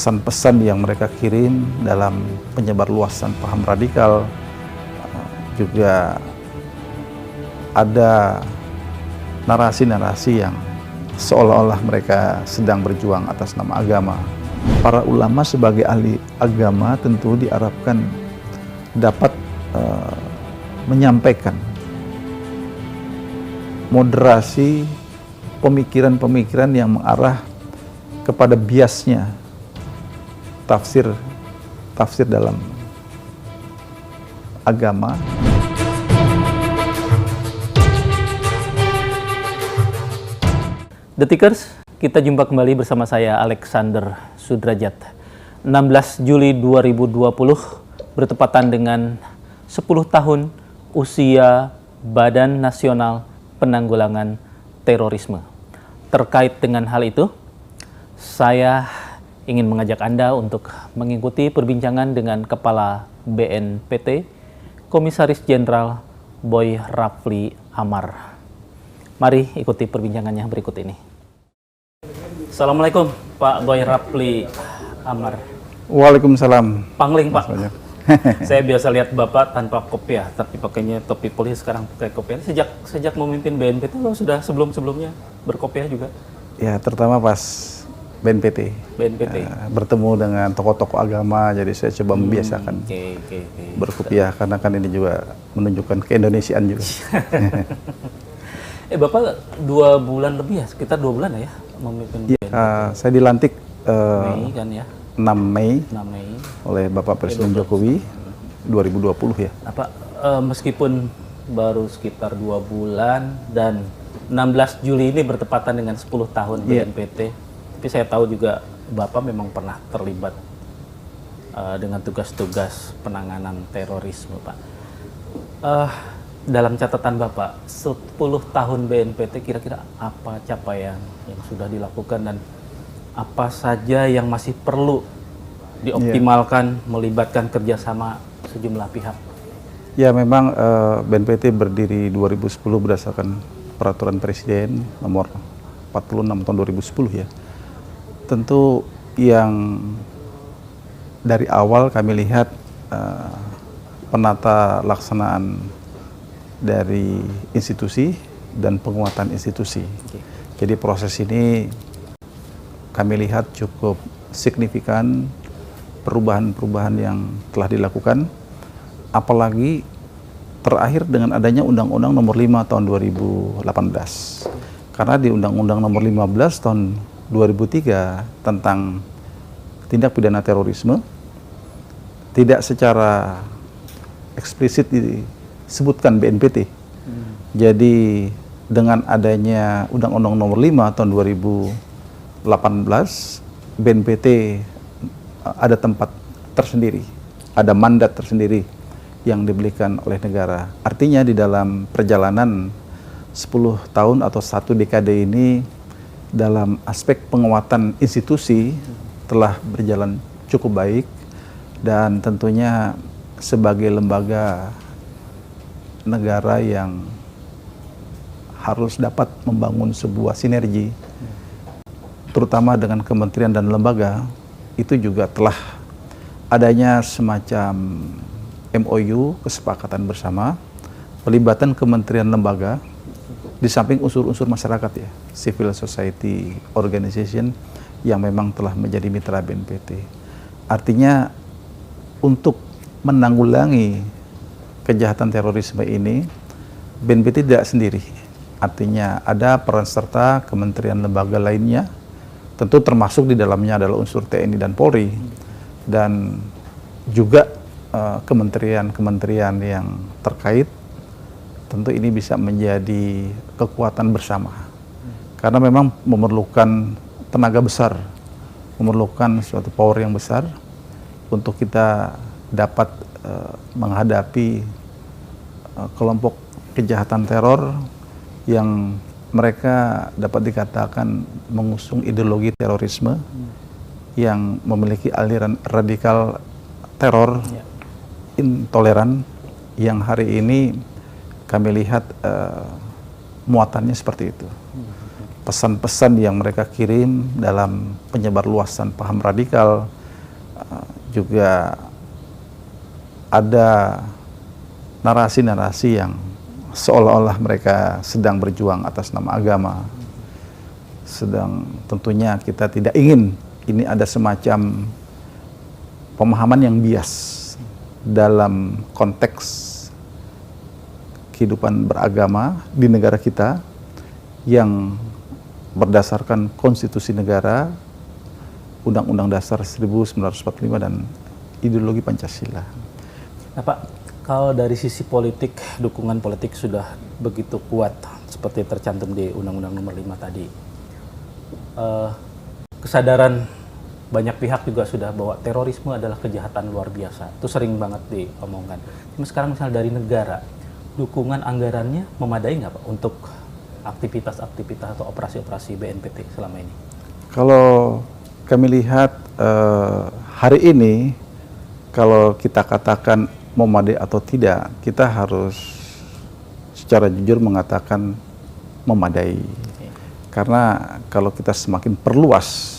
pesan-pesan yang mereka kirim dalam penyebarluasan paham radikal, juga ada narasi-narasi yang seolah-olah mereka sedang berjuang atas nama agama. Para ulama sebagai ahli agama tentu diharapkan dapat menyampaikan moderasi pemikiran-pemikiran yang mengarah kepada biasnya tafsir dalam agama. Detikers, kita jumpa kembali bersama saya Alexander Sudrajat. 16 Juli 2020 bertepatan dengan 10 tahun usia Badan Nasional Penanggulangan Terorisme. Terkait dengan hal itu, saya ingin mengajak Anda untuk mengikuti perbincangan dengan Kepala BNPT, Komisaris Jenderal Boy Rafli Amar. Mari ikuti perbincangannya berikut ini. Assalamualaikum Pak Boy Rafli Amar. Waalaikumsalam. Pangling Pak. Saya biasa lihat Bapak tanpa kopiah, tapi pakainya topi polisi, sekarang pakai kopiah. Sejak memimpin BNPT lo sudah sebelumnya berkopiah juga? Ya, terutama pas BNPT. Bertemu dengan tokoh-tokoh agama, jadi saya coba membiasakan berkopiah, karena kan ini juga menunjukkan keindonesiaan juga. Bapak 2 bulan lebih ya, sekitar 2 bulan ya memimpin BNPT. Saya dilantik Mei kan ya? 6 Mei oleh Bapak Presiden Jokowi 2020 ya. Meskipun baru sekitar 2 bulan dan 16 Juli ini bertepatan dengan 10 tahun BNPT, tapi saya tahu juga Bapak memang pernah terlibat dengan tugas-tugas penanganan terorisme, Pak. Dalam catatan Bapak, 10 tahun BNPT kira-kira apa capaian yang sudah dilakukan dan apa saja yang masih perlu dioptimalkan, melibatkan kerjasama sejumlah pihak? Ya, memang BNPT berdiri 2010 berdasarkan Peraturan Presiden nomor 46 tahun 2010 ya. Tentu yang dari awal kami lihat penata laksanaan dari institusi dan penguatan institusi. Jadi proses ini kami lihat cukup signifikan perubahan-perubahan yang telah dilakukan, apalagi terakhir dengan adanya Undang-Undang Nomor 5 tahun 2018. Karena di Undang-Undang Nomor 15 tahun 2003 tentang tindak pidana terorisme tidak secara eksplisit disebutkan BNPT. Jadi dengan adanya Undang-Undang Nomor 5 tahun 2018, BNPT ada tempat tersendiri, ada mandat tersendiri yang diberikan oleh negara. Artinya di dalam perjalanan 10 tahun atau 1 dekade ini, dalam aspek penguatan institusi telah berjalan cukup baik, dan tentunya sebagai lembaga negara yang harus dapat membangun sebuah sinergi, terutama dengan kementerian dan lembaga, itu juga telah adanya semacam MOU, kesepakatan bersama, pelibatan kementerian lembaga, di samping unsur-unsur masyarakat ya, civil society organization yang memang telah menjadi mitra BNPT. Artinya untuk menanggulangi kejahatan terorisme ini, BNPT tidak sendiri. Artinya ada peran serta kementerian lembaga lainnya, tentu termasuk di dalamnya adalah unsur TNI dan Polri, dan juga kementerian-kementerian yang terkait. Tentu ini bisa menjadi kekuatan bersama, karena memang memerlukan tenaga besar, memerlukan suatu power yang besar untuk kita dapat menghadapi kelompok kejahatan teror yang mereka dapat dikatakan mengusung ideologi terorisme yang memiliki aliran radikal teror intoleran, yang hari ini kami lihat muatannya seperti itu. pesan-pesan yang mereka kirim dalam penyebarluasan paham radikal, juga ada narasi-narasi yang seolah-olah mereka sedang berjuang atas nama agama. Sedang tentunya kita tidak ingin ini ada semacam pemahaman yang bias dalam konteks kehidupan beragama di negara kita yang berdasarkan konstitusi negara, Undang-Undang Dasar 1945 dan ideologi Pancasila. Nah Pak, kalau dari sisi politik, dukungan politik sudah begitu kuat seperti tercantum di Undang-Undang Nomor 5 tadi. Kesadaran banyak pihak juga sudah bahwa terorisme adalah kejahatan luar biasa. Itu sering banget diomongkan. Cuma sekarang misalnya dari negara, dukungan anggarannya memadai nggak Pak untuk aktivitas-aktivitas atau operasi-operasi BNPT selama ini? Kalau kami lihat hari ini, kalau kita katakan memadai atau tidak, kita harus secara jujur mengatakan memadai. Karena kalau kita semakin perluas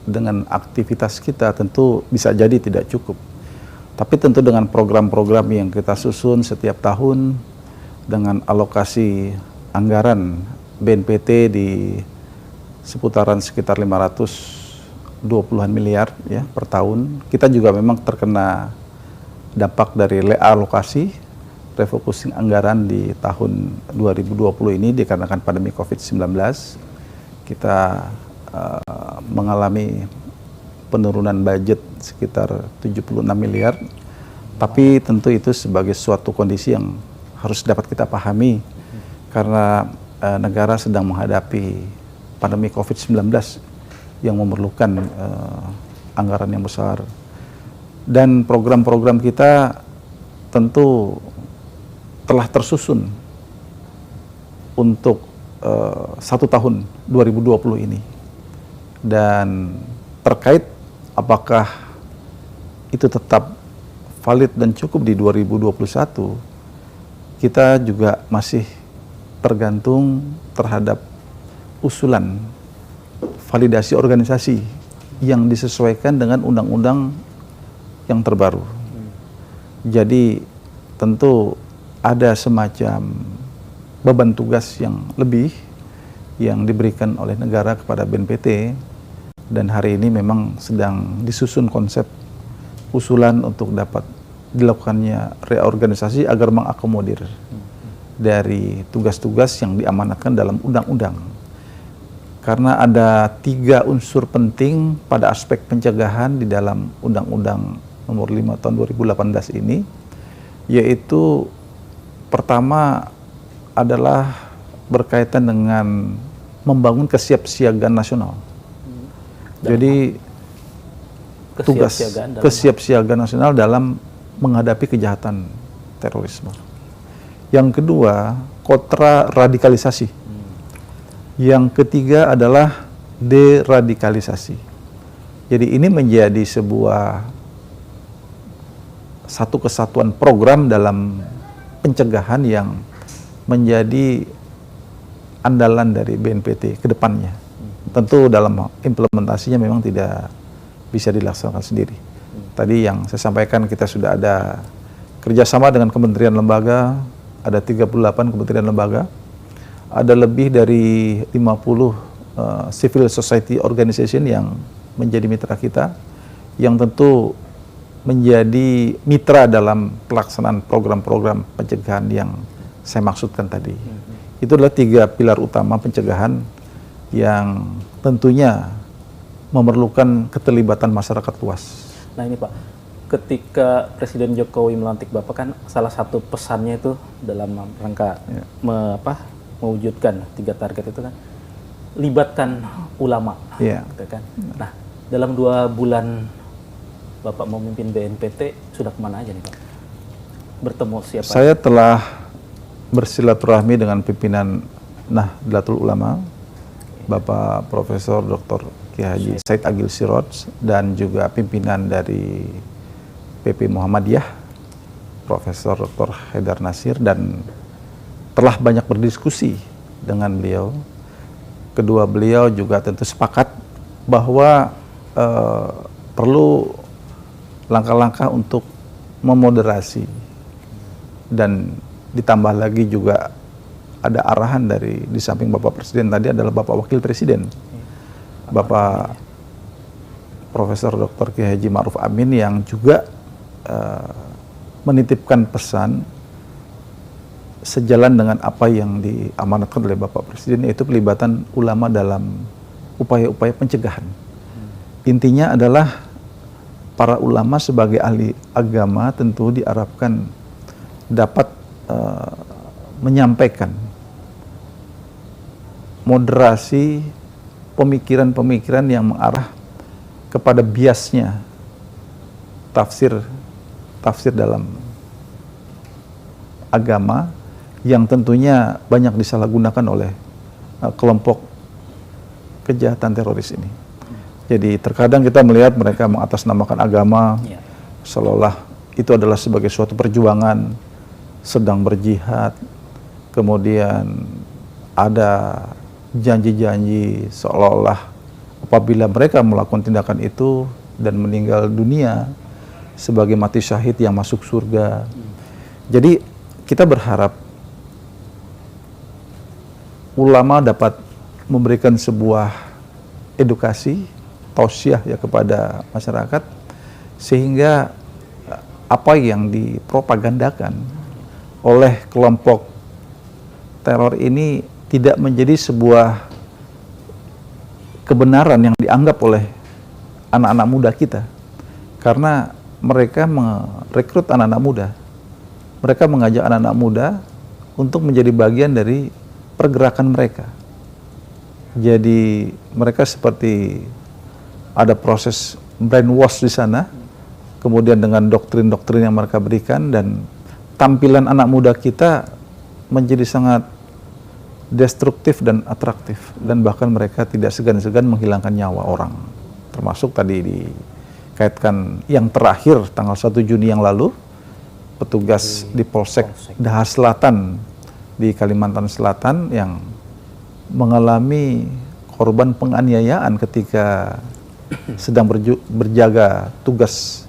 dengan aktivitas kita, tentu bisa jadi tidak cukup. Tapi tentu dengan program-program yang kita susun setiap tahun, dengan alokasi anggaran BNPT di seputaran sekitar 520-an miliar ya per tahun, kita juga memang terkena dampak dari realokasi, refocusing anggaran di tahun 2020 ini dikarenakan pandemi COVID-19. Kita mengalami penurunan budget sekitar 76 miliar, tapi tentu itu sebagai suatu kondisi yang harus dapat kita pahami karena negara sedang menghadapi pandemi COVID-19 yang memerlukan anggaran yang besar. Dan program-program kita tentu telah tersusun untuk 1 tahun 2020 ini. Dan terkait apakah itu tetap valid dan cukup di 2021, kita juga masih tergantung terhadap usulan validasi organisasi yang disesuaikan dengan undang-undang yang terbaru. Jadi tentu ada semacam beban tugas yang lebih yang diberikan oleh negara kepada BNPT, dan hari ini memang sedang disusun konsep usulan untuk dapat dilakukannya reorganisasi agar mengakomodir dari tugas-tugas yang diamanatkan dalam undang-undang. Karena ada 3 unsur penting pada aspek pencegahan di dalam Undang-Undang Nomor 5 tahun 2018 ini, yaitu pertama adalah berkaitan dengan membangun kesiapsiagaan nasional. Jadi tugas kesiapsiagaan nasional dalam menghadapi kejahatan terorisme. Yang kedua, kontra radikalisasi. Yang ketiga adalah deradikalisasi. Jadi ini menjadi satu kesatuan program dalam pencegahan yang menjadi andalan dari BNPT ke depannya. Tentu dalam implementasinya memang tidak bisa dilaksanakan sendiri. Tadi yang saya sampaikan, kita sudah ada kerjasama dengan kementerian lembaga, ada 38 kementerian lembaga, ada lebih dari 50 civil society organization yang menjadi mitra kita, yang tentu menjadi mitra dalam pelaksanaan program-program pencegahan yang saya maksudkan tadi. Itu adalah 3 pilar utama pencegahan yang tentunya memerlukan keterlibatan masyarakat luas. Nah ini Pak, ketika Presiden Jokowi melantik Bapak kan salah satu pesannya itu dalam rangka mewujudkan 3 target itu kan, libatkan ulama. Gitu kan. Nah dalam 2 bulan Bapak memimpin BNPT sudah kemana aja nih Pak? Bertemu siapa? Saya telah bersilaturahmi dengan pimpinan Nahdlatul Ulama, Bapak Profesor Dr. Kiai Haji Said Agil Siroj, dan juga pimpinan dari PP Muhammadiyah, Profesor Dr. Haidar Nasir, dan telah banyak berdiskusi dengan beliau. kedua beliau juga tentu sepakat bahwa perlu langkah-langkah untuk memoderasi, dan ditambah lagi juga ada arahan dari di samping Bapak Presiden tadi adalah Bapak Wakil Presiden, Bapak Profesor Dr. Kiai Haji Ma'ruf Amin, yang juga menitipkan pesan sejalan dengan apa yang diamanatkan oleh Bapak Presiden, yaitu pelibatan ulama dalam upaya-upaya pencegahan. Intinya adalah para ulama sebagai ahli agama tentu diharapkan dapat menyampaikan moderasi pemikiran-pemikiran yang mengarah kepada biasnya tafsir dalam agama yang tentunya banyak disalahgunakan oleh kelompok kejahatan teroris ini. Jadi terkadang kita melihat mereka mengatasnamakan agama seolah-olah itu adalah sebagai suatu perjuangan, sedang berjihad, kemudian ada janji-janji seolah-olah apabila mereka melakukan tindakan itu dan meninggal dunia sebagai mati syahid yang masuk surga. Jadi kita berharap ulama dapat memberikan sebuah edukasi, tausiah ya kepada masyarakat, sehingga apa yang dipropagandakan oleh kelompok teror ini tidak menjadi sebuah kebenaran yang dianggap oleh anak-anak muda kita, karena mereka merekrut anak-anak muda, mereka mengajak anak-anak muda untuk menjadi bagian dari pergerakan mereka. Jadi mereka seperti ada proses brainwash di sana, kemudian dengan doktrin-doktrin yang mereka berikan, dan tampilan anak muda kita menjadi sangat destruktif dan atraktif, dan bahkan mereka tidak segan-segan menghilangkan nyawa orang. Termasuk tadi dikaitkan yang terakhir tanggal 1 Juni yang lalu, petugas di Polsek Dahar Selatan di Kalimantan Selatan yang mengalami korban penganiayaan ketika sedang berjaga tugas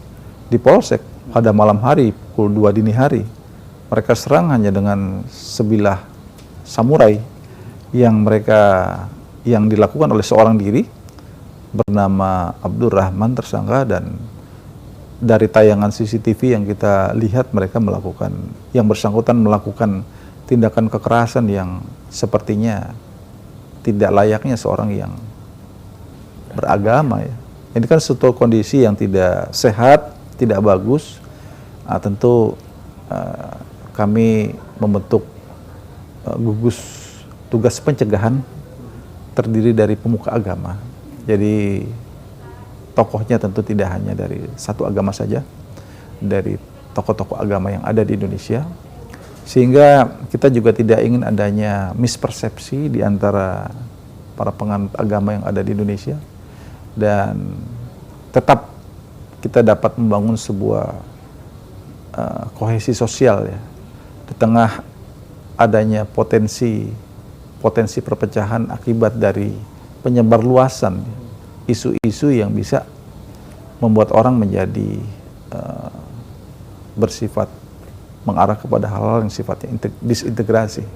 di Polsek pada malam hari pukul 2 dini hari. Mereka serang hanya dengan sebilah samurai yang dilakukan oleh seorang diri bernama Abdurrahman tersangka, dan dari tayangan CCTV yang kita lihat mereka yang bersangkutan melakukan tindakan kekerasan yang sepertinya tidak layaknya seorang yang beragama ya. Ini kan suatu kondisi yang tidak sehat, tidak bagus. Tentu kami membentuk gugus tugas pencegahan terdiri dari pemuka agama. Jadi tokohnya tentu tidak hanya dari satu agama saja, dari tokoh-tokoh agama yang ada di Indonesia, sehingga kita juga tidak ingin adanya mispersepsi di antara para penganut agama yang ada di Indonesia, dan tetap kita dapat membangun sebuah kohesi sosial ya, di tengah adanya potensi perpecahan akibat dari penyebarluasan isu-isu yang bisa membuat orang menjadi bersifat mengarah kepada hal-hal yang sifatnya disintegrasi.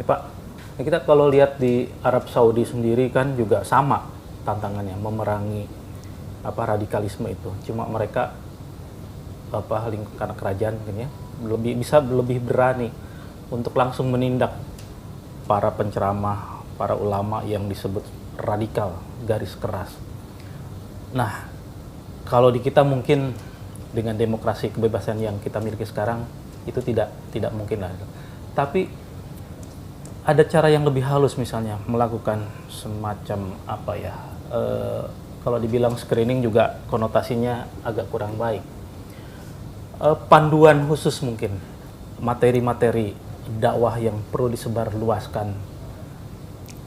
Ya, Pak, kita kalau lihat di Arab Saudi sendiri kan juga sama tantangannya memerangi radikalisme itu. Cuma mereka karena kerajaan mungkin ya lebih berani untuk langsung menindak para penceramah, para ulama yang disebut radikal, garis keras. Nah, kalau di kita mungkin dengan demokrasi kebebasan yang kita miliki sekarang itu tidak mungkin lah. Tapi ada cara yang lebih halus, misalnya melakukan semacam kalau dibilang screening juga konotasinya agak kurang baik. Panduan khusus mungkin materi-materi dakwah yang perlu disebarluaskan.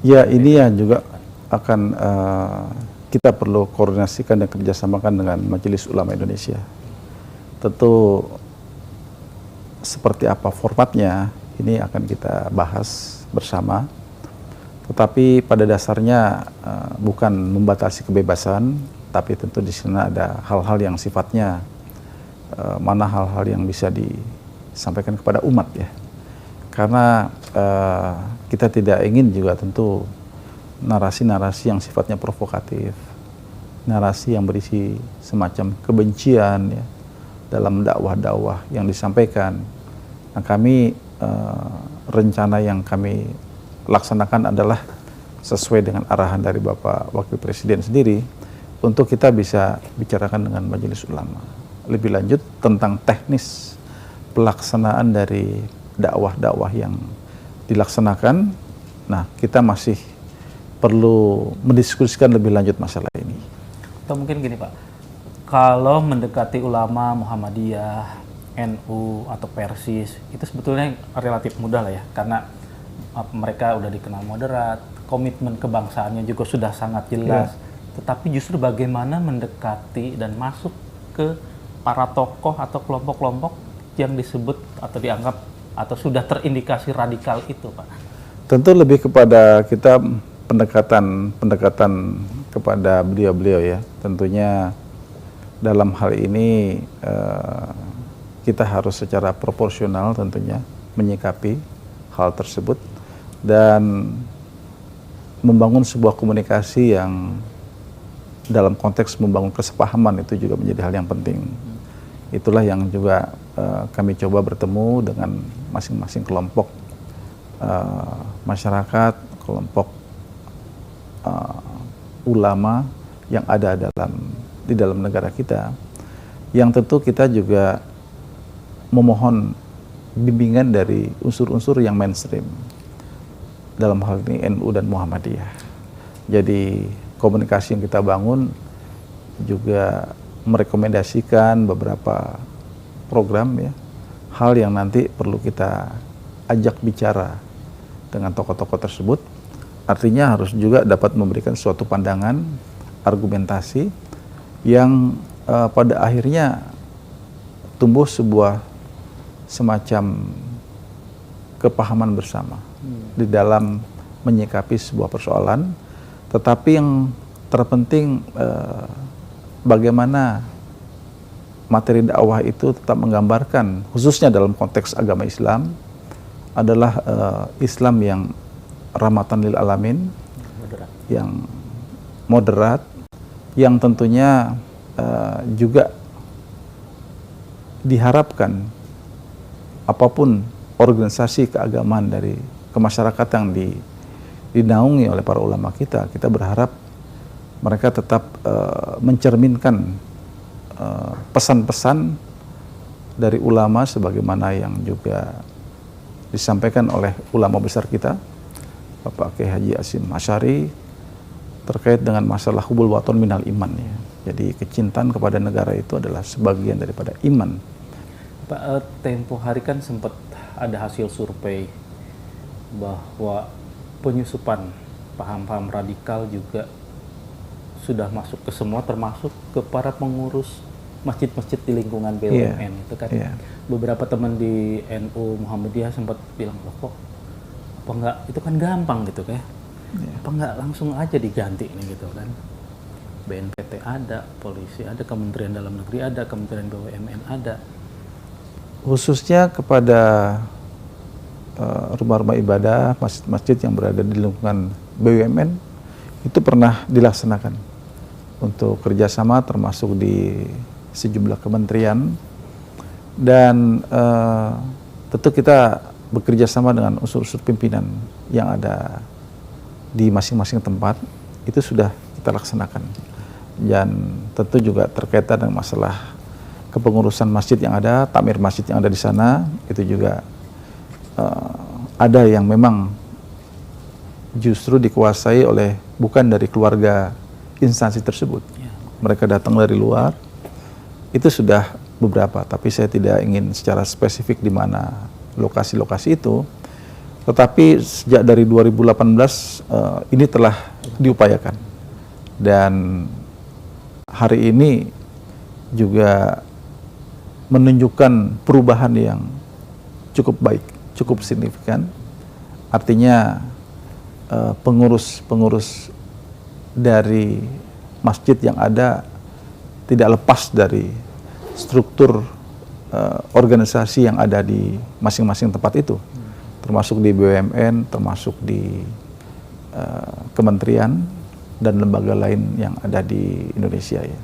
Ya, ini ya juga akan kita perlu koordinasikan dan kerjasamakan dengan Majelis Ulama Indonesia. Tentu seperti apa formatnya ini akan kita bahas bersama. Tetapi pada dasarnya bukan membatasi kebebasan, tapi tentu di sana ada hal-hal yang sifatnya mana hal-hal yang bisa disampaikan kepada umat ya. Karena kita tidak ingin juga tentu narasi-narasi yang sifatnya provokatif, narasi yang berisi semacam kebencian ya dalam dakwah-dakwah yang disampaikan. Nah, kami rencana yang kami laksanakan adalah sesuai dengan arahan dari Bapak Wakil Presiden sendiri untuk kita bisa bicarakan dengan Majelis Ulama lebih lanjut tentang teknis pelaksanaan dari dakwah-dakwah yang dilaksanakan. Nah, kita masih perlu mendiskusikan lebih lanjut masalah ini. Atau mungkin gini Pak, kalau mendekati ulama Muhammadiyah, NU atau Persis itu sebetulnya relatif mudah lah ya, karena mereka udah dikenal moderat, komitmen kebangsaannya juga sudah sangat jelas. Tetapi justru bagaimana mendekati dan masuk ke para tokoh atau kelompok-kelompok yang disebut atau dianggap atau sudah terindikasi radikal itu, Pak? Tentu lebih kepada kita pendekatan kepada beliau-beliau ya. Tentunya dalam hal ini kita harus secara proporsional tentunya menyikapi hal tersebut dan membangun sebuah komunikasi yang dalam konteks membangun kesepahaman itu juga menjadi hal yang penting. Itulah yang juga kami coba bertemu dengan masing-masing kelompok masyarakat, kelompok ulama yang ada di dalam negara kita, yang tentu kita juga memohon bimbingan dari unsur-unsur yang mainstream, dalam hal ini NU dan Muhammadiyah. Jadi komunikasi yang kita bangun juga merekomendasikan beberapa program ya, hal yang nanti perlu kita ajak bicara dengan tokoh-tokoh tersebut. Artinya harus juga dapat memberikan suatu pandangan, argumentasi yang pada akhirnya tumbuh sebuah semacam kepahaman bersama di dalam menyikapi sebuah persoalan. Tetapi yang terpenting bagaimana materi dakwah itu tetap menggambarkan, khususnya dalam konteks agama Islam, adalah Islam yang rahmatan lil alamin, yang moderat, yang tentunya juga diharapkan apapun organisasi keagamaan dari kemasyarakatan yang dinaungi oleh para ulama kita berharap mereka tetap mencerminkan pesan-pesan dari ulama sebagaimana yang juga disampaikan oleh ulama besar kita, Bapak Kiai Haji Hasyim Asy'ari, terkait dengan masalah hubul waton minal iman ya. Jadi kecintaan kepada negara itu adalah sebagian daripada iman. Pak, tempo hari kan sempat ada hasil survei bahwa penyusupan paham-paham radikal juga sudah masuk ke semua, termasuk ke para pengurus masjid-masjid di lingkungan BUMN itu kan. Beberapa teman di NU Muhammadiyah sempat bilang, loh kok apa enggak, itu kan gampang gitu kayak. Apa enggak langsung aja diganti nih gitu kan. BNPT ada, polisi ada, Kementerian Dalam Negeri ada, Kementerian BUMN ada. Khususnya kepada rumah-rumah ibadah, masjid-masjid yang berada di lingkungan BUMN, itu pernah dilaksanakan untuk kerjasama termasuk di sejumlah kementerian, dan tentu kita bekerja sama dengan unsur-unsur pimpinan yang ada di masing-masing tempat, itu sudah kita laksanakan. Dan tentu juga terkait dengan masalah kepengurusan masjid yang ada, takmir masjid yang ada di sana, itu juga ada yang memang justru dikuasai oleh bukan dari keluarga instansi tersebut. Mereka datang dari luar, itu sudah beberapa, tapi saya tidak ingin secara spesifik di mana lokasi-lokasi itu. Tetapi sejak dari 2018 ini telah diupayakan, dan hari ini juga menunjukkan perubahan yang cukup baik, cukup signifikan. Artinya pengurus-pengurus dari masjid yang ada tidak lepas dari struktur organisasi yang ada di masing-masing tempat itu, termasuk di BUMN, termasuk di kementerian dan lembaga lain yang ada di Indonesia ya.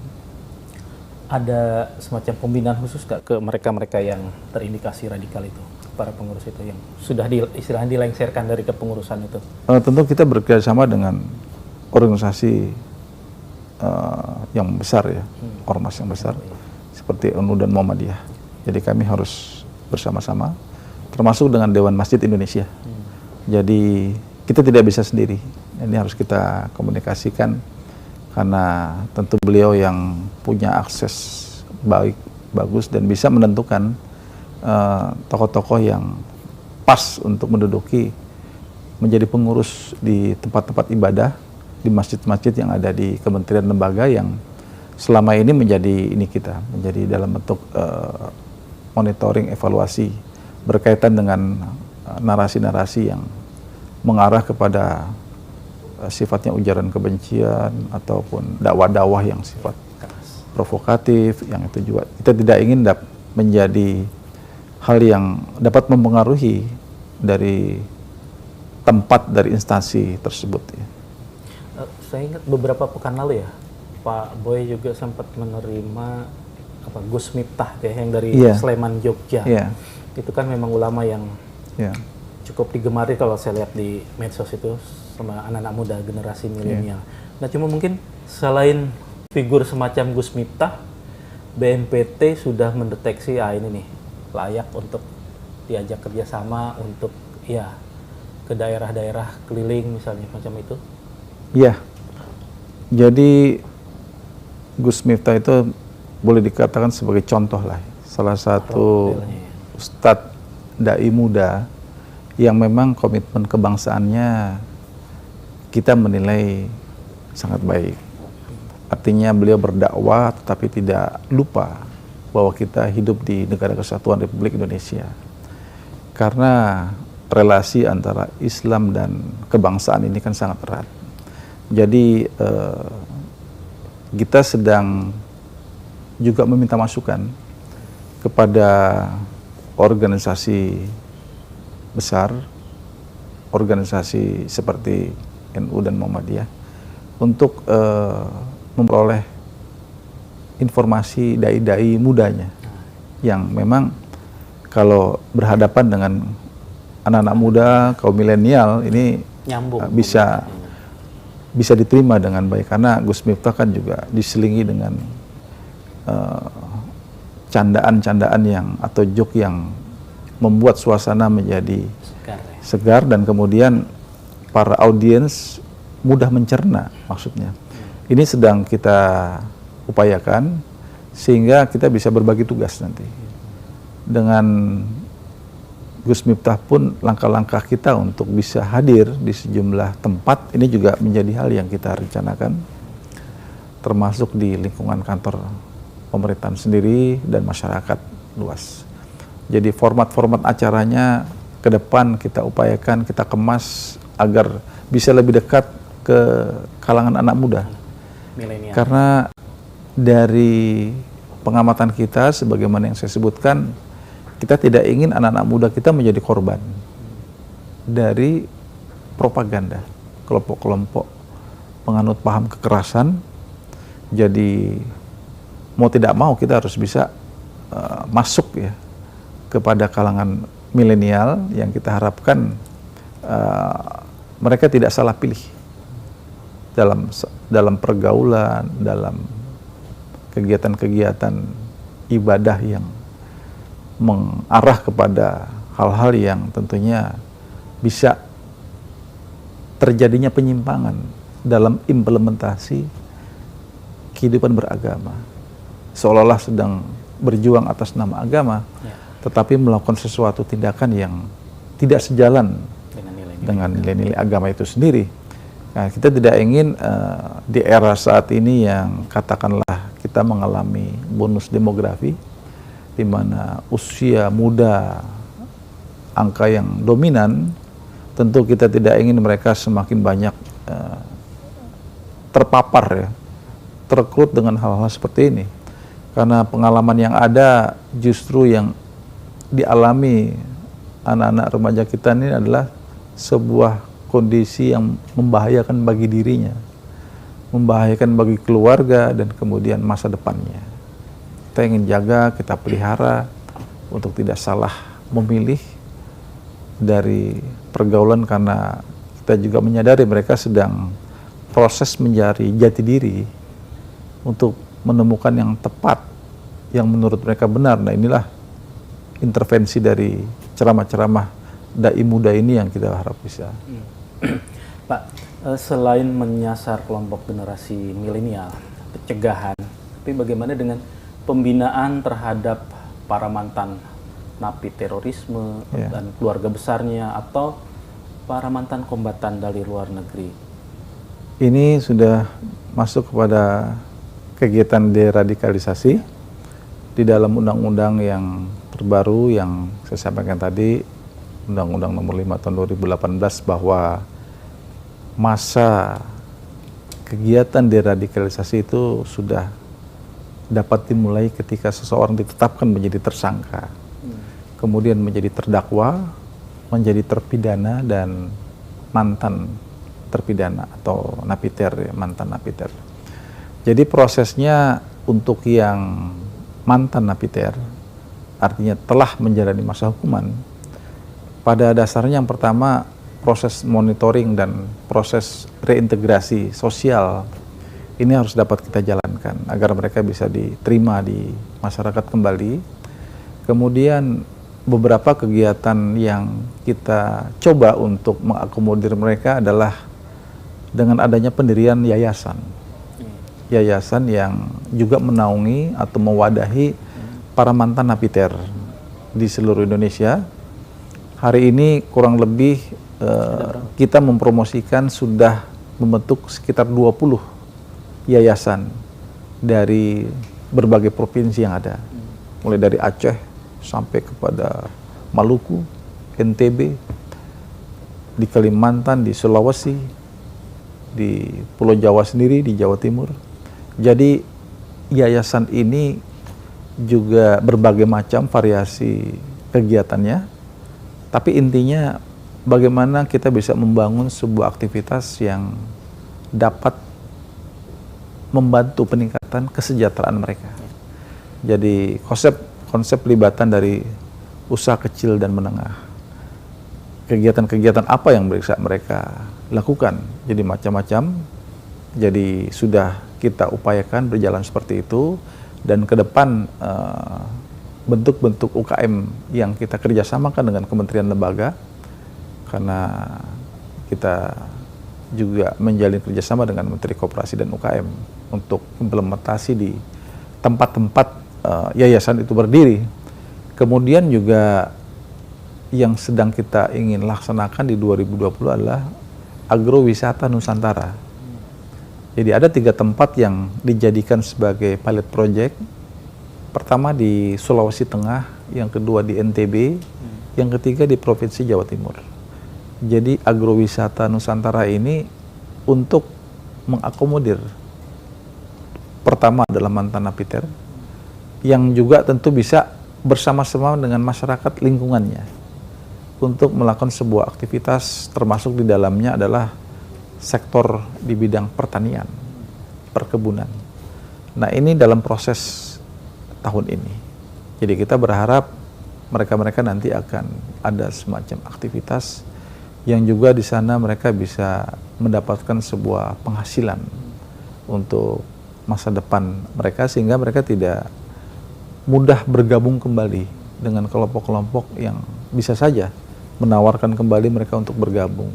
Ada semacam pembinaan khusus nggak ke mereka-mereka yang terindikasi radikal itu, para pengurus itu yang sudah istilahnya dilengsarkan dari kepengurusan itu? Tentu kita bekerjasama dengan organisasi yang besar ya, ormas yang besar seperti NU dan Muhammadiyah. Jadi kami harus bersama-sama, termasuk dengan Dewan Masjid Indonesia. Jadi kita tidak bisa sendiri. Ini harus kita komunikasikan karena tentu beliau yang punya akses bagus dan bisa menentukan tokoh-tokoh yang pas untuk menduduki menjadi pengurus di tempat-tempat ibadah, di masjid-masjid yang ada di kementerian lembaga yang selama ini menjadi dalam bentuk monitoring, evaluasi berkaitan dengan narasi-narasi yang mengarah kepada sifatnya ujaran kebencian ataupun dakwah-dakwah yang sifat provokatif, yang itu juga kita tidak ingin menjadi hal yang dapat mempengaruhi dari tempat dari instansi tersebut ya. Saya ingat beberapa pekan lalu ya, Pak Boy juga sempat menerima Gus Miftah ya, yang dari Sleman, Jogja. Itu kan memang ulama yang cukup digemari kalau saya lihat di medsos itu sama anak-anak muda generasi milenial. Nah cuma mungkin selain figur semacam Gus Miftah, BNPT sudah mendeteksi ini nih layak untuk diajak kerjasama untuk ke daerah-daerah keliling misalnya macam itu. Iya. Jadi Gus Miftah itu boleh dikatakan sebagai contoh lah, salah satu ustadz dai muda yang memang komitmen kebangsaannya kita menilai sangat baik. Artinya beliau berdakwah tetapi tidak lupa bahwa kita hidup di Negara Kesatuan Republik Indonesia. Karena relasi antara Islam dan kebangsaan ini kan sangat erat. Jadi kita sedang juga meminta masukan kepada organisasi besar, organisasi seperti NU dan Muhammadiyah untuk memperoleh informasi dai-dai mudanya yang memang kalau berhadapan dengan anak-anak muda, kaum milenial ini nyambung, bisa diterima dengan baik karena Gus Miftah kan juga diselingi dengan candaan-candaan yang atau joke yang membuat suasana menjadi segar dan kemudian para audiens mudah mencerna maksudnya. Ini sedang kita upayakan sehingga kita bisa berbagi tugas nanti. Dengan Gus Miftah pun langkah-langkah kita untuk bisa hadir di sejumlah tempat ini juga menjadi hal yang kita rencanakan, termasuk di lingkungan kantor pemerintahan sendiri dan masyarakat luas. Jadi format-format acaranya ke depan kita upayakan, kita kemas agar bisa lebih dekat ke kalangan anak muda. Milenial. Karena dari pengamatan kita, sebagaimana yang saya sebutkan, kita tidak ingin anak-anak muda kita menjadi korban dari propaganda kelompok-kelompok penganut paham kekerasan. Jadi mau tidak mau kita harus bisa masuk ya kepada kalangan milenial yang kita harapkan mereka tidak salah pilih dalam pergaulan, dalam kegiatan-kegiatan ibadah yang mengarah kepada hal-hal yang tentunya bisa terjadinya penyimpangan dalam implementasi kehidupan beragama. Seolah-olah sedang berjuang atas nama agama, tetapi melakukan sesuatu tindakan yang tidak sejalan dengan nilai-nilai agama itu sendiri. Nah, kita tidak ingin di era saat ini yang katakanlah kita mengalami bonus demografi, di mana usia muda angka yang dominan, tentu kita tidak ingin mereka semakin banyak terpapar ya, terekrut dengan hal-hal seperti ini. Karena pengalaman yang ada justru yang dialami anak-anak remaja kita ini adalah sebuah kondisi yang membahayakan bagi dirinya, membahayakan bagi keluarga dan kemudian masa depannya. Kita ingin jaga, kita pelihara untuk tidak salah memilih dari pergaulan, karena kita juga menyadari mereka sedang proses mencari jati diri untuk menemukan yang tepat, yang menurut mereka benar. Nah, inilah intervensi dari ceramah-ceramah dai muda ini yang kita harap bisa. Pak, selain menyasar kelompok generasi milenial, pencegahan, tapi bagaimana dengan pembinaan terhadap para mantan napi terorisme dan keluarga besarnya, atau para mantan kombatan dari luar negeri? Ini sudah masuk kepada kegiatan deradikalisasi di dalam undang-undang yang terbaru yang saya sampaikan tadi, Undang-Undang Nomor 5 Tahun 2018, bahwa masa kegiatan deradikalisasi itu sudah dapat dimulai ketika seseorang ditetapkan menjadi tersangka, kemudian menjadi terdakwa, menjadi terpidana, dan mantan terpidana atau napiter, ya, mantan napiter. Jadi prosesnya untuk yang mantan napiter, artinya telah menjalani masa hukuman, pada dasarnya yang pertama proses monitoring dan proses reintegrasi sosial ini harus dapat kita jalankan agar mereka bisa diterima di masyarakat kembali. Kemudian beberapa kegiatan yang kita coba untuk mengakomodir mereka adalah dengan adanya pendirian yayasan. Yayasan yang juga menaungi atau mewadahi para mantan napiter di seluruh Indonesia. Hari ini kurang lebih kita mempromosikan sudah membentuk sekitar 20 yayasan dari berbagai provinsi yang ada. Mulai dari Aceh sampai kepada Maluku, NTB, di Kalimantan, di Sulawesi, di Pulau Jawa sendiri, di Jawa Timur. Jadi yayasan ini juga berbagai macam variasi kegiatannya, tapi intinya bagaimana kita bisa membangun sebuah aktivitas yang dapat membantu peningkatan kesejahteraan mereka. Jadi konsep pelibatan dari usaha kecil dan menengah. Kegiatan-kegiatan apa yang bisa mereka lakukan? Jadi macam-macam. Jadi sudah kita upayakan berjalan seperti itu, dan ke depan bentuk-bentuk UKM yang kita kerjasamakan dengan kementerian lembaga, karena kita juga menjalin kerjasama dengan Menteri Koperasi dan UKM untuk implementasi di tempat-tempat yayasan itu berdiri. Kemudian juga yang sedang kita ingin laksanakan di 2020 adalah agrowisata Nusantara. Jadi ada 3 tempat yang dijadikan sebagai pilot project. Pertama di Sulawesi Tengah, yang kedua di NTB, yang ketiga di Provinsi Jawa Timur. Jadi agrowisata Nusantara ini untuk mengakomodir, pertama adalah mantan napiter, yang juga tentu bisa bersama-sama dengan masyarakat lingkungannya untuk melakukan sebuah aktivitas, termasuk di dalamnya adalah sektor di bidang pertanian, perkebunan. Nah, ini dalam proses tahun ini. Jadi kita berharap mereka-mereka nanti akan ada semacam aktivitas yang juga di sana mereka bisa mendapatkan sebuah penghasilan untuk masa depan mereka, sehingga mereka tidak mudah bergabung kembali dengan kelompok-kelompok yang bisa saja menawarkan kembali mereka untuk bergabung.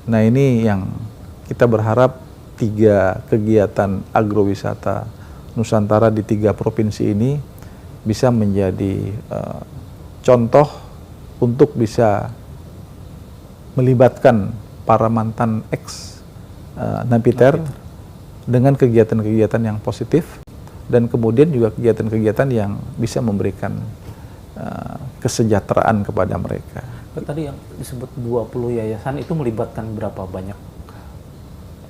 Nah, ini yang kita berharap 3 kegiatan agrowisata Nusantara di 3 provinsi ini bisa menjadi contoh untuk bisa melibatkan para mantan ex napiter dengan kegiatan-kegiatan yang positif, dan kemudian juga kegiatan-kegiatan yang bisa memberikan kesejahteraan kepada mereka. Tadi yang disebut 20 yayasan itu melibatkan berapa banyak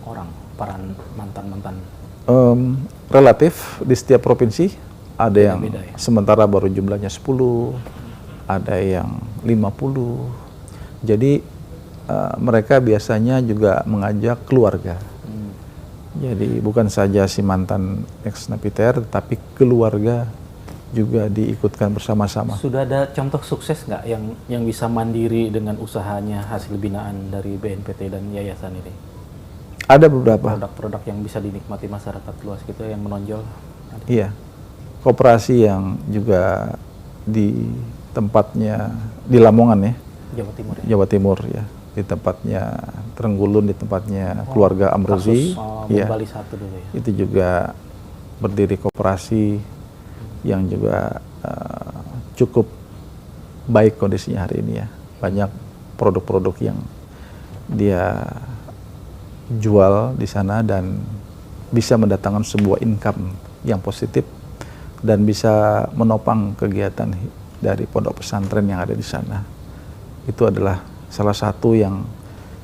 orang, para mantan-mantan? Relatif di setiap provinsi ada yang Beda-beda ya? sementara baru jumlahnya 10, ada yang 50. Jadi mereka biasanya juga mengajak keluarga. Jadi bukan saja si mantan ex-napiter, tapi keluarga juga diikutkan bersama-sama. Sudah ada contoh sukses nggak yang bisa mandiri dengan usahanya hasil binaan dari BNPT dan yayasan ini? Ada beberapa. Produk-produk yang bisa dinikmati masyarakat luas gitu yang menonjol? Iya, koperasi yang juga di tempatnya di Lamongan ya, Jawa Timur ya? Jawa Timur ya, di tempatnya Trenggulun, di tempatnya keluarga Amrozi, Kasus ya, Bali 1 dulu ya? itu juga berdiri koperasi yang juga cukup baik kondisinya hari ini ya. Banyak produk-produk yang dia jual di sana dan bisa mendatangkan sebuah income yang positif dan bisa menopang kegiatan dari pondok pesantren yang ada di sana. Itu adalah salah satu yang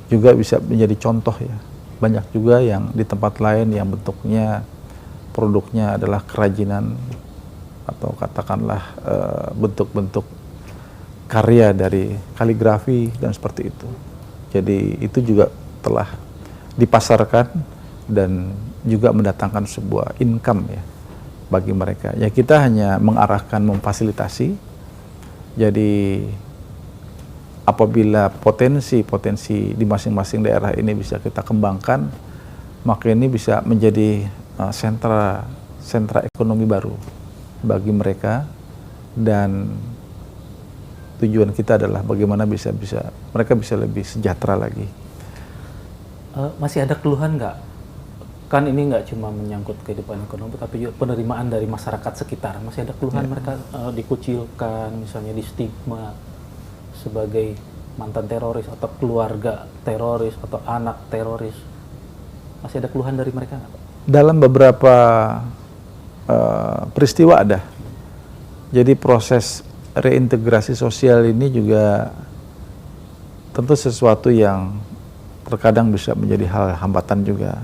juga bisa menjadi contoh ya. Banyak juga yang di tempat lain yang bentuknya produknya adalah kerajinan atau katakanlah bentuk-bentuk karya dari kaligrafi dan seperti itu. Jadi itu juga telah dipasarkan dan juga mendatangkan sebuah income ya bagi mereka. Ya kita hanya mengarahkan, memfasilitasi. Jadi apabila potensi-potensi di masing-masing daerah ini bisa kita kembangkan, maka ini bisa menjadi sentra ekonomi baru bagi mereka, dan tujuan kita adalah bagaimana mereka bisa lebih sejahtera lagi. Masih ada keluhan nggak? Kan ini nggak cuma menyangkut kehidupan ekonomi, tapi juga penerimaan dari masyarakat sekitar. Masih ada keluhan mereka dikucilkan, misalnya di stigma sebagai mantan teroris atau keluarga teroris atau anak teroris. Masih ada keluhan dari mereka nggak, Pak? Dalam beberapa peristiwa ada. Jadi proses reintegrasi sosial ini juga tentu sesuatu yang terkadang bisa menjadi hal hambatan juga.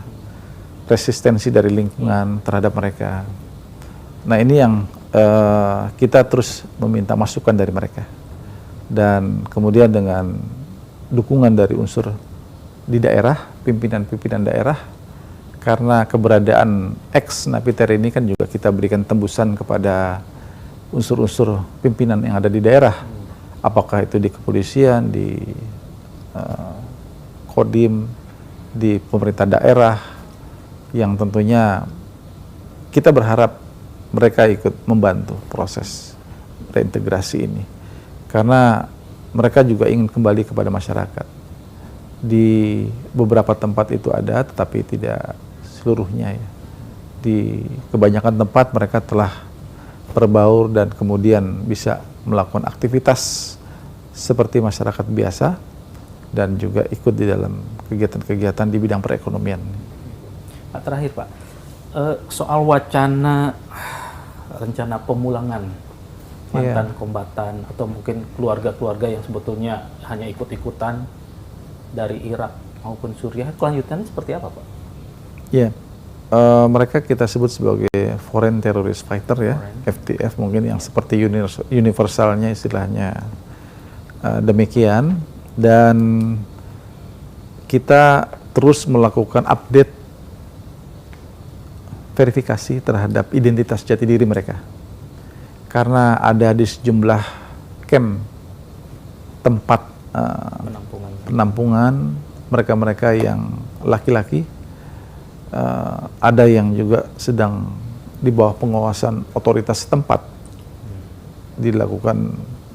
Resistensi dari lingkungan terhadap mereka. Nah ini yang kita terus meminta masukan dari mereka. Dan kemudian dengan dukungan dari unsur di daerah, pimpinan-pimpinan daerah, karena keberadaan ex-napiter ini kan juga kita berikan tembusan kepada unsur-unsur pimpinan yang ada di daerah. Apakah itu di kepolisian, di Kodim, di pemerintah daerah, yang tentunya kita berharap mereka ikut membantu proses reintegrasi ini. Karena mereka juga ingin kembali kepada masyarakat. Di beberapa tempat itu ada, tetapi tidak seluruhnya ya. Di kebanyakan tempat mereka telah berbaur dan kemudian bisa melakukan aktivitas seperti masyarakat biasa dan juga ikut di dalam kegiatan-kegiatan di bidang perekonomian. Pak, terakhir Pak, soal wacana rencana pemulangan mantan kombatan atau mungkin keluarga-keluarga yang sebetulnya hanya ikut-ikutan dari Irak maupun Suriah, kelanjutannya seperti apa, Pak? Ya, mereka kita sebut sebagai Foreign Terrorist Fighter ya, FTF mungkin yang seperti universalnya istilahnya demikian. Dan kita terus melakukan update verifikasi terhadap identitas jati diri mereka. Karena ada di sejumlah camp tempat penampungan mereka-mereka yang laki-laki, ada yang juga sedang di bawah pengawasan otoritas setempat,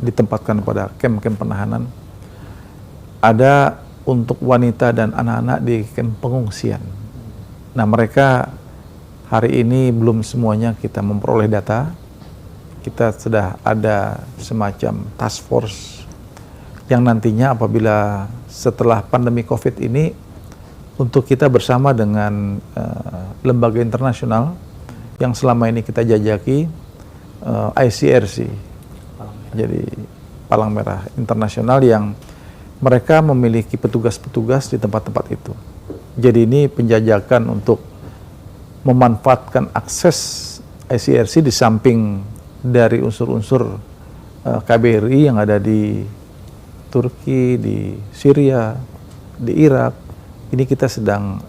ditempatkan pada camp-camp penahanan. Ada untuk wanita dan anak-anak di camp pengungsian. Nah mereka hari ini belum semuanya kita memperoleh data. Kita sudah ada semacam task force yang nantinya apabila setelah pandemi COVID ini, untuk kita bersama dengan lembaga internasional yang selama ini kita jajaki, ICRC, jadi Palang Merah Internasional yang mereka memiliki petugas-petugas di tempat-tempat itu. Jadi ini penjajakan untuk memanfaatkan akses ICRC di samping dari unsur-unsur KBRI yang ada di Turki, di Syria, di Irak. Ini kita sedang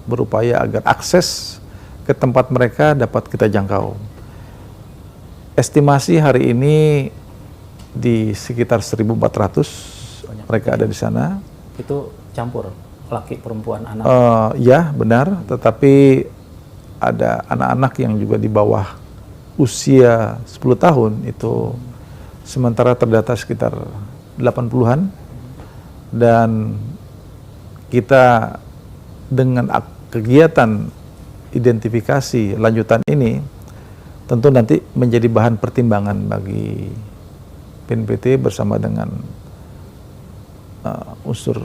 berupaya agar akses ke tempat mereka dapat kita jangkau. Estimasi hari ini di sekitar 1.400 mereka ada di sana. Itu campur laki, perempuan, anak. Ya benar, tetapi ada anak-anak yang juga di bawah usia 10 tahun itu sementara terdata sekitar 80-an, dan kita dengan kegiatan identifikasi lanjutan ini tentu nanti menjadi bahan pertimbangan bagi BNPT bersama dengan unsur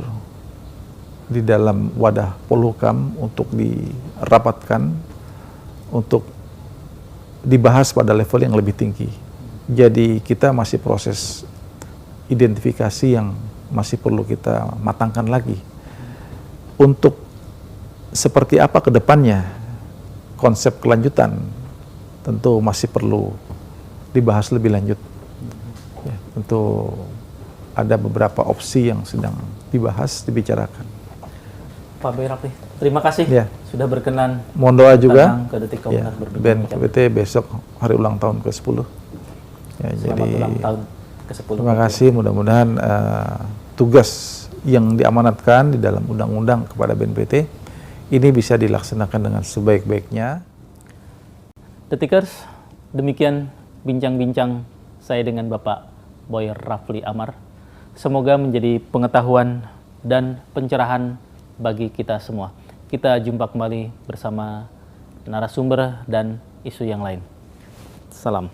di dalam wadah Polhukam untuk dirapatkan untuk dibahas pada level yang lebih tinggi. Jadi kita masih proses identifikasi yang masih perlu kita matangkan lagi. Untuk seperti apa ke depannya, konsep kelanjutan tentu masih perlu dibahas lebih lanjut. Ya, tentu ada beberapa opsi yang sedang dibahas, dibicarakan. Pak Boy Rafli, terima kasih sudah berkenan. Mohon doa juga ke Detik Komentar BNPT besok hari ulang tahun ke-10. Ya, selamat ulang tahun ke-10. Terima kasih, mudah-mudahan tugas yang diamanatkan di dalam undang-undang kepada BNPT ini bisa dilaksanakan dengan sebaik-baiknya. Detikers, demikian bincang-bincang saya dengan Bapak Boy Rafli Amar. Semoga menjadi pengetahuan dan pencerahan bagi kita semua. Kita jumpa kembali bersama narasumber dan isu yang lain. Salam.